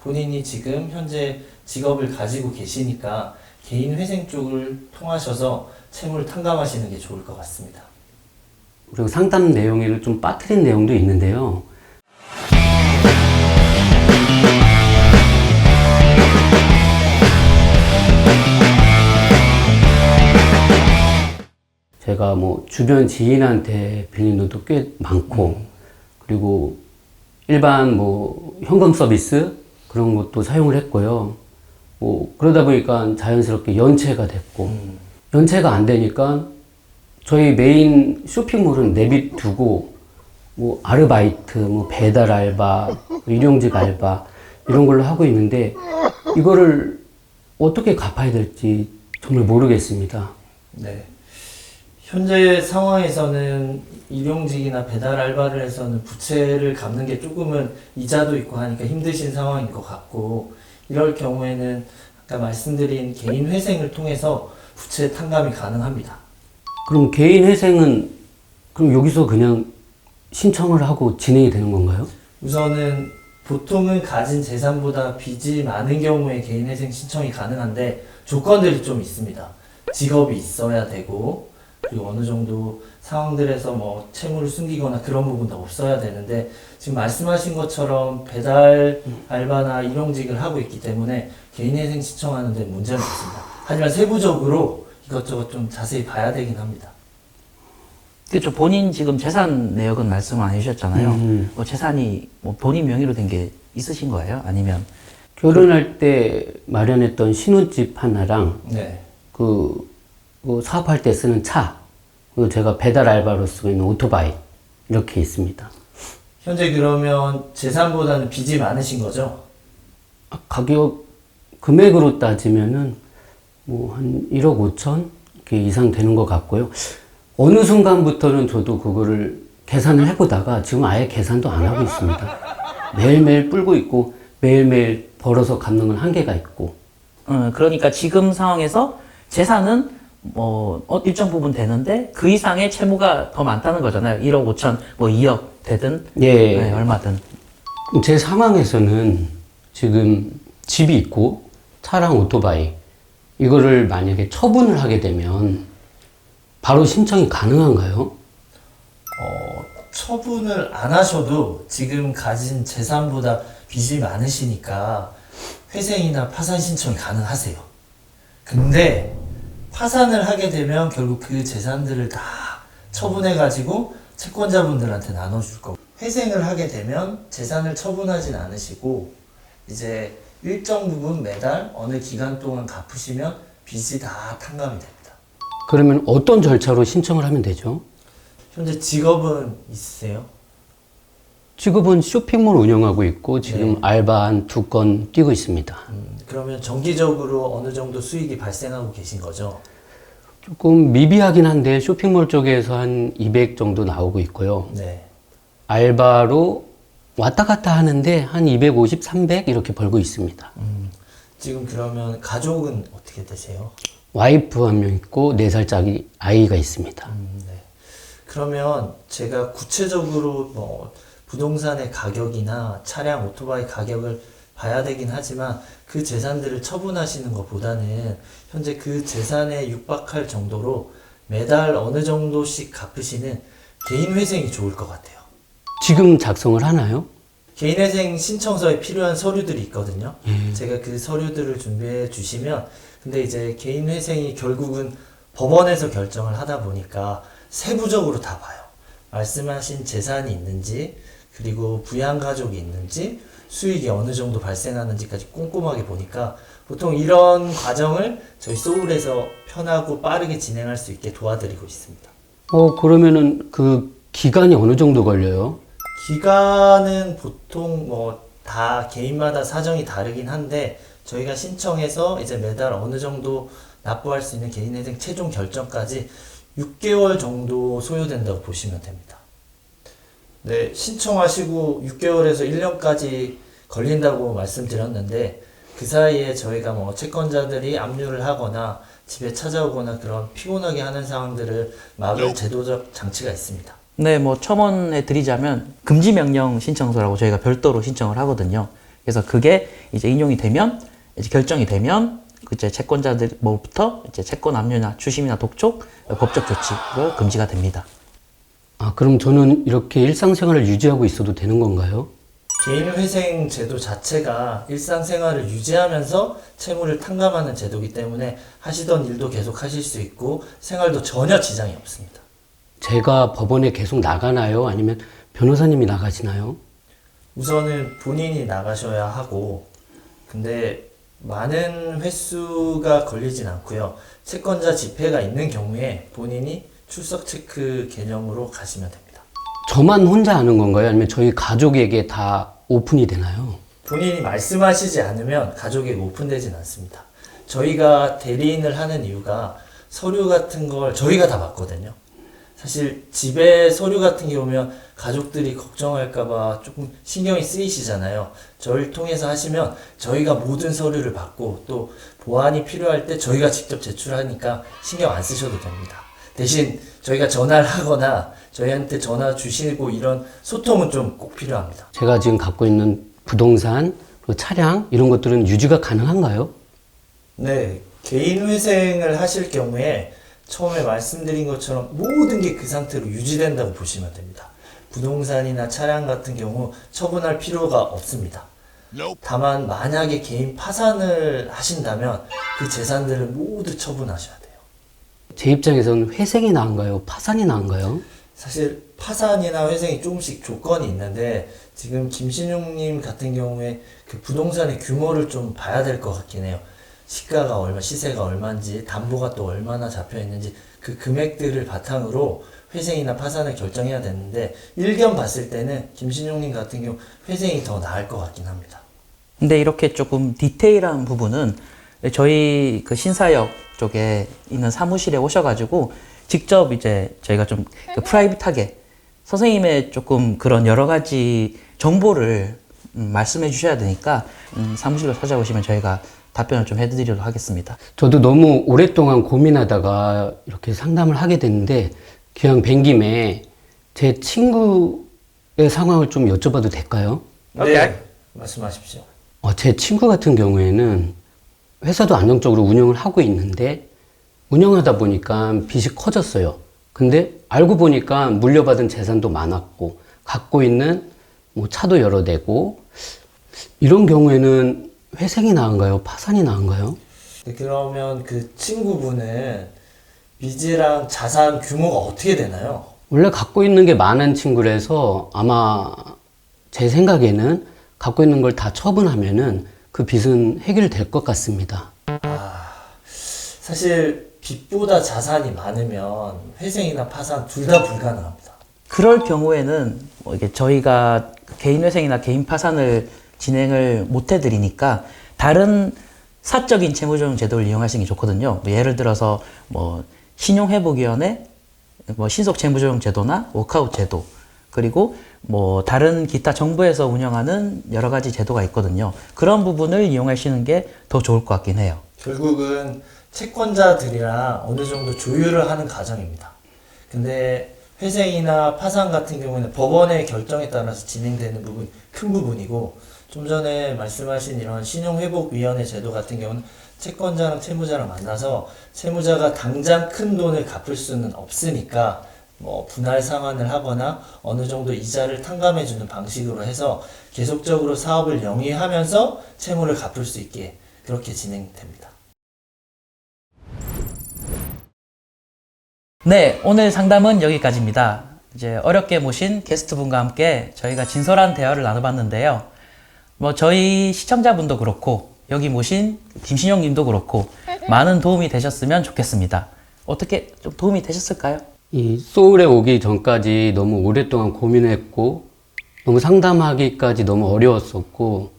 본인이 지금 현재 직업을 가지고 계시니까 개인 회생 쪽을 통하셔서 채무를 탕감하시는 게 좋을 것 같습니다. 그리고 상담 내용에는 좀 빠뜨린 내용도 있는데요. 제가 뭐 주변 지인한테 빌린 돈도 꽤 많고, 그리고 일반 뭐 현금 서비스 그런 것도 사용을 했고요. 뭐 그러다 보니까 자연스럽게 연체가 됐고, 연체가 안 되니까 저희 메인 쇼핑몰은 내비두고 뭐 아르바이트, 뭐 배달 알바, 일용직 알바 이런 걸로 하고 있는데 이거를 어떻게 갚아야 될지 정말 모르겠습니다. 네. 현재 상황에서는 일용직이나 배달 알바를 해서는 부채를 갚는 게 조금은 이자도 있고 하니까 힘드신 상황인 것 같고, 이럴 경우에는 아까 말씀드린 개인 회생을 통해서 부채 탕감이 가능합니다. 그럼 개인 회생은 그럼 여기서 그냥 신청을 하고 진행이 되는 건가요? 우선은 보통은 가진 재산보다 빚이 많은 경우에 개인 회생 신청이 가능한데 조건들이 좀 있습니다. 직업이 있어야 되고, 그리고 어느 정도 상황들에서 뭐 채무를 숨기거나 그런 부분도 없어야 되는데, 지금 말씀하신 것처럼 배달 알바나 일용직을 하고 있기 때문에 개인 회생 신청하는데 문제는 없습니다. 하지만 세부적으로 이것저것 좀 자세히 봐야 되긴 합니다. 그렇죠. 본인 지금 재산 내역은 말씀 안 해주셨잖아요. 뭐 재산이 뭐 본인 명의로 된 게 있으신 거예요? 아니면 결혼할 때 마련했던 신혼집 하나랑 네. 뭐 사업할 때 쓰는 차, 그리고 제가 배달 알바로 쓰고 있는 오토바이 이렇게 있습니다. 현재 그러면 재산보다는 빚이 많으신 거죠? 가격 금액으로 따지면은 뭐 한 1억 5천 이렇게 이상 되는 것 같고요. 어느 순간부터는 저도 그거를 계산을 해보다가 지금 아예 계산도 안 하고 있습니다. 매일매일 불고 있고 매일매일 벌어서 갚는 건 한계가 있고. 그러니까 지금 상황에서 재산은 뭐 일정 부분 되는데 그 이상의 채무가 더 많다는 거잖아요. 1억 5천, 뭐 2억 되든 예. 네, 얼마든. 제 상황에서는 지금 집이 있고 차랑 오토바이 이거를 만약에 처분을 하게 되면 바로 신청이 가능한가요? 처분을 안 하셔도 지금 가진 재산보다 빚이 많으시니까 회생이나 파산 신청이 가능하세요. 근데 파산을 하게 되면 결국 그 재산들을 다 처분해가지고 채권자분들한테 나눠줄 거고, 회생을 하게 되면 재산을 처분하진 않으시고 이제 일정 부분 매달 어느 기간 동안 갚으시면 빚이 다 탕감이 됩니다. 그러면 어떤 절차로 신청을 하면 되죠? 현재 직업은 있으세요? 직업은 쇼핑몰 운영하고 있고 지금 네. 알바 한 2건 뛰고 있습니다. 그러면 정기적으로 어느 정도 수익이 발생하고 계신 거죠? 조금 미비하긴 한데 쇼핑몰 쪽에서 한 200 정도 나오고 있고요. 네. 알바로 왔다 갔다 하는데 한 250, 300 이렇게 벌고 있습니다. 지금 그러면 가족은 어떻게 되세요? 와이프 한 명 있고 4살짜리 아이가 있습니다. 네. 그러면 제가 구체적으로 뭐 부동산의 가격이나 차량, 오토바이 가격을 봐야 되긴 하지만 그 재산들을 처분하시는 것보다는 현재 그 재산에 육박할 정도로 매달 어느 정도씩 갚으시는 개인 회생이 좋을 것 같아요. 지금 작성을 하나요? 개인회생 신청서에 필요한 서류들이 있거든요. 제가 그 서류들을 준비해 주시면, 근데 이제 개인회생이 결국은 법원에서 결정을 하다 보니까 세부적으로 다 봐요. 말씀하신 재산이 있는지, 그리고 부양가족이 있는지, 수익이 어느 정도 발생하는지까지 꼼꼼하게 보니까 보통 이런 과정을 저희 소울에서 편하고 빠르게 진행할 수 있게 도와드리고 있습니다. 그러면은 그 기간이 어느 정도 걸려요? 기간은 보통 뭐 다 개인마다 사정이 다르긴 한데, 저희가 신청해서 이제 매달 어느 정도 납부할 수 있는 개인회생 최종 결정까지 6개월 정도 소요된다고 보시면 됩니다. 네, 신청하시고 6개월에서 1년까지 걸린다고 말씀드렸는데, 그 사이에 저희가 뭐 채권자들이 압류를 하거나 집에 찾아오거나 그런 피곤하게 하는 상황들을 막을 제도적 장치가 있습니다. 네, 뭐 첨언해 드리자면 금지 명령 신청서라고 저희가 별도로 신청을 하거든요. 그래서 그게 이제 인용이 되면, 이제 결정이 되면, 이제 채권자들로부터 이제 채권 압류나 추심이나 독촉, 법적 조치가 금지가 됩니다. 아, 그럼 저는 이렇게 일상생활을 유지하고 있어도 되는 건가요? 개인회생 제도 자체가 일상생활을 유지하면서 채무를 탕감하는 제도이기 때문에 하시던 일도 계속 하실 수 있고 생활도 전혀 지장이 없습니다. 제가 법원에 계속 나가나요? 아니면 변호사님이 나가시나요? 우선은 본인이 나가셔야 하고, 근데 많은 횟수가 걸리진 않고요. 채권자 집회가 있는 경우에 본인이 출석 체크 개념으로 가시면 됩니다. 저만 혼자 하는 건가요? 아니면 저희 가족에게 다 오픈이 되나요? 본인이 말씀하시지 않으면 가족에게 오픈되진 않습니다. 저희가 대리인을 하는 이유가 서류 같은 걸 저희가 다 받거든요. 사실 집에 서류 같은 게 오면 가족들이 걱정할까봐 조금 신경이 쓰이시잖아요. 저를 통해서 하시면 저희가 모든 서류를 받고 또 보완이 필요할 때 저희가 직접 제출하니까 신경 안 쓰셔도 됩니다. 대신 저희가 전화를 하거나 저희한테 전화 주시고 이런 소통은 좀 꼭 필요합니다. 제가 지금 갖고 있는 부동산, 그리고 차량 이런 것들은 유지가 가능한가요? 네, 개인 회생을 하실 경우에 처음에 말씀드린 것처럼 모든 게 그 상태로 유지된다고 보시면 됩니다. 부동산이나 차량 같은 경우 처분할 필요가 없습니다. 다만 만약에 개인 파산을 하신다면 그 재산들을 모두 처분하셔야 돼요. 제 입장에서는 회생이 나은가요? 파산이 나은가요? 사실 파산이나 회생이 조금씩 조건이 있는데 지금 김신용님 같은 경우에 그 부동산의 규모를 좀 봐야 될 것 같긴 해요. 시가가 얼마, 시세가 얼마인지, 담보가 또 얼마나 잡혀 있는지 그 금액들을 바탕으로 회생이나 파산을 결정해야 되는데 일견 봤을 때는 김신용님 같은 경우 회생이 더 나을 것 같긴 합니다. 근데 이렇게 조금 디테일한 부분은 저희 그 신사역 쪽에 있는 사무실에 오셔가지고 직접 이제 저희가 좀 그 프라이빗하게 선생님의 조금 그런 여러 가지 정보를 말씀해 주셔야 되니까 사무실로 찾아오시면 저희가 답변을 좀 해드리도록 하겠습니다. 저도 너무 오랫동안 고민하다가 이렇게 상담을 하게 됐는데 기왕 뵌 김에 제 친구의 상황을 좀 여쭤봐도 될까요? 네, 말씀하십시오. 제 친구 같은 경우에는 회사도 안정적으로 운영을 하고 있는데 운영하다 보니까 빚이 커졌어요. 근데 알고 보니까 물려받은 재산도 많았고 갖고 있는 뭐 차도 여러 대고 이런 경우에는 회생이 나은가요? 파산이 나은가요? 네, 그러면 그 친구분은 빚이랑 자산 규모가 어떻게 되나요? 원래 갖고 있는 게 많은 친구라서 아마 제 생각에는 갖고 있는 걸 다 처분하면은 그 빚은 해결될 것 같습니다. 사실 빚보다 자산이 많으면 회생이나 파산 둘 다 불가능합니다. 그럴 경우에는 뭐 이게 저희가 개인 회생이나 개인 파산을 진행을 못 해드리니까 다른 사적인 채무조정 제도를 이용하시는 게 좋거든요. 뭐 예를 들어서 뭐 신용회복위원회, 뭐 신속채무조정 제도나 워크아웃 제도, 그리고 뭐 다른 기타 정부에서 운영하는 여러 가지 제도가 있거든요. 그런 부분을 이용하시는 게 더 좋을 것 같긴 해요. 결국은 채권자들이랑 어느 정도 조율을 하는 과정입니다. 근데 회생이나 파산 같은 경우에는 법원의 결정에 따라서 진행되는 부분이 큰 부분이고, 좀 전에 말씀하신 이런 신용회복위원회 제도 같은 경우는 채권자랑 채무자랑 만나서 채무자가 당장 큰 돈을 갚을 수는 없으니까 뭐 분할 상환을 하거나 어느 정도 이자를 탕감해주는 방식으로 해서 계속적으로 사업을 영위하면서 채무를 갚을 수 있게 그렇게 진행됩니다. 네, 오늘 상담은 여기까지입니다. 이제 어렵게 모신 게스트분과 함께 저희가 진솔한 대화를 나눠봤는데요. 뭐 저희 시청자분도 그렇고 여기 모신 김신용 님도 그렇고 많은 도움이 되셨으면 좋겠습니다. 어떻게 좀 도움이 되셨을까요? 이 소울에 오기 전까지 너무 오랫동안 고민했고 너무 상담하기까지 너무 어려웠었고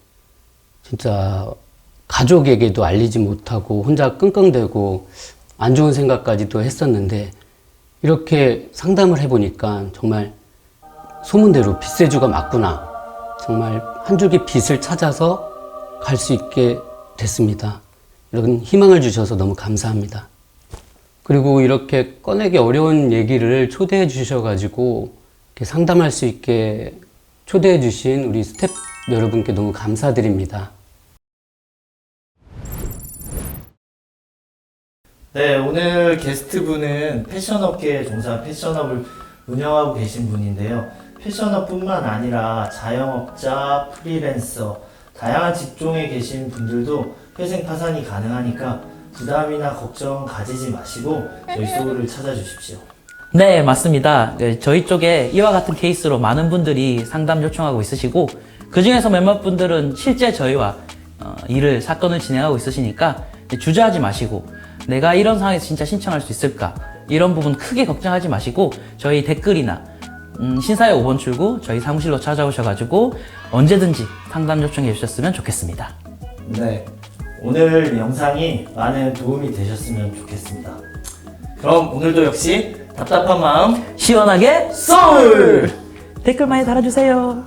진짜 가족에게도 알리지 못하고 혼자 끙끙대고 안 좋은 생각까지도 했었는데 이렇게 상담을 해보니까 정말 소문대로 빚세주가 맞구나. 정말 한 줄기 빛을 찾아서 갈 수 있게 됐습니다. 이런 희망을 주셔서 너무 감사합니다. 그리고 이렇게 꺼내기 어려운 얘기를 초대해 주셔가지고 이렇게 상담할 수 있게 초대해 주신 우리 여러분께 너무 감사드립니다. 네, 오늘 게스트분은 패션업계에 종사한 패션업을 운영하고 계신 분인데요. 패션업뿐만 아니라 자영업자, 프리랜서, 다양한 직종에 계신 분들도 회생 파산이 가능하니까 부담이나 걱정 가지지 마시고 저희 소울을 찾아주십시오. 네, 맞습니다. 네, 저희 쪽에 이와 같은 케이스로 많은 분들이 상담 요청하고 있으시고, 그 중에서 몇몇 분들은 실제 저희와 사건을 진행하고 있으시니까 주저하지 마시고, 내가 이런 상황에서 진짜 신청할 수 있을까? 이런 부분 크게 걱정하지 마시고, 저희 댓글이나 신사의 5번 출구 저희 사무실로 찾아오셔가지고 언제든지 상담 요청해 주셨으면 좋겠습니다. 네, 오늘 영상이 많은 도움이 되셨으면 좋겠습니다. 그럼 오늘도 역시 답답한 마음 시원하게 소울! 댓글 많이 달아주세요.